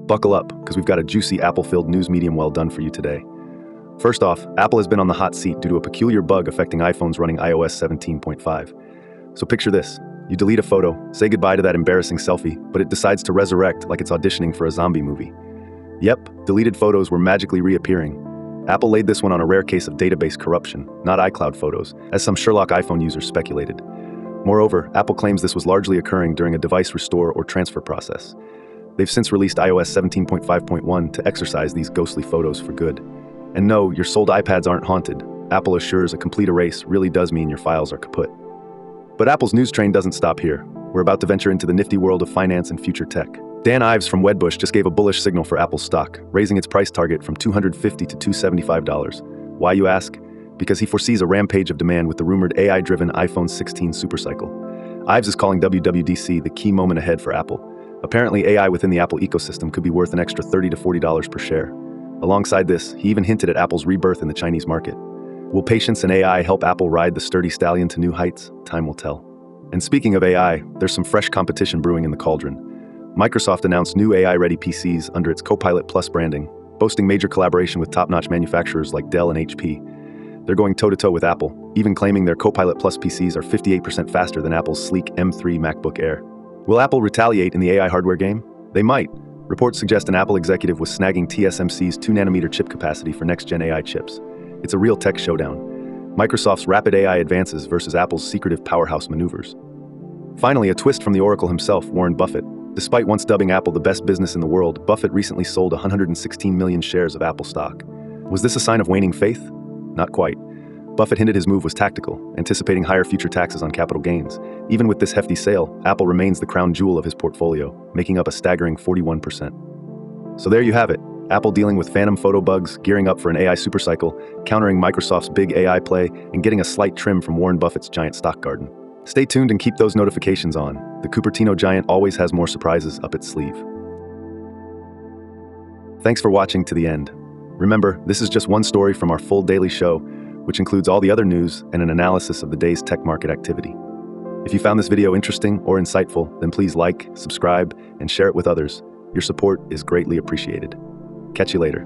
Buckle up, because we've got a juicy Apple-filled news medium well done for you today. First off, Apple has been on the hot seat due to a peculiar bug affecting iPhones running iOS 17.5. So picture this. You delete a photo, say goodbye to that embarrassing selfie, but it decides to resurrect like it's auditioning for a zombie movie. Yep, deleted photos were magically reappearing. Apple laid this one on a rare case of database corruption, not iCloud photos, as some Sherlock iPhone users speculated. Moreover, Apple claims this was largely occurring during a device restore or transfer process. They've since released iOS 17.5.1 to exorcise these ghostly photos for good. And no, your sold iPads aren't haunted. Apple assures a complete erase really does mean your files are kaput. But Apple's news train doesn't stop here. We're about to venture into the nifty world of finance and future tech. Dan Ives from Wedbush just gave a bullish signal for Apple's stock, raising its price target from $250 to $275. Why, you ask? Because he foresees a rampage of demand with the rumored AI-driven iPhone 16 supercycle. Ives is calling WWDC the key moment ahead for Apple. Apparently, AI within the Apple ecosystem could be worth an extra $30 to $40 per share. Alongside this, he even hinted at Apple's rebirth in the Chinese market. Will patience and AI help Apple ride the sturdy stallion to new heights? Time will tell. And speaking of AI, there's some fresh competition brewing in the cauldron. Microsoft announced new AI-ready PCs under its Copilot Plus branding, boasting major collaboration with top-notch manufacturers like Dell and HP. They're going toe-to-toe with Apple, even claiming their Copilot Plus PCs are 58% faster than Apple's sleek M3 MacBook Air. Will Apple retaliate in the AI hardware game? They might. Reports suggest an Apple executive was snagging TSMC's 2nm chip capacity for next-gen AI chips. It's a real tech showdown. Microsoft's rapid AI advances versus Apple's secretive powerhouse maneuvers. Finally, a twist from the Oracle himself, Warren Buffett. Despite once dubbing Apple the best business in the world, Buffett recently sold 116 million shares of Apple stock. Was this a sign of waning faith? Not quite. Buffett hinted his move was tactical, anticipating higher future taxes on capital gains. Even with this hefty sale, Apple remains the crown jewel of his portfolio, making up a staggering 41%. So there you have it. Apple dealing with phantom photo bugs, gearing up for an AI supercycle, countering Microsoft's big AI play, and getting a slight trim from Warren Buffett's giant stock garden. Stay tuned and keep those notifications on. The Cupertino giant always has more surprises up its sleeve. Thanks for watching to the end. Remember, this is just one story from our full daily show, which includes all the other news and an analysis of the day's tech market activity. If you found this video interesting or insightful, then please like, subscribe, and share it with others. Your support is greatly appreciated. Catch you later.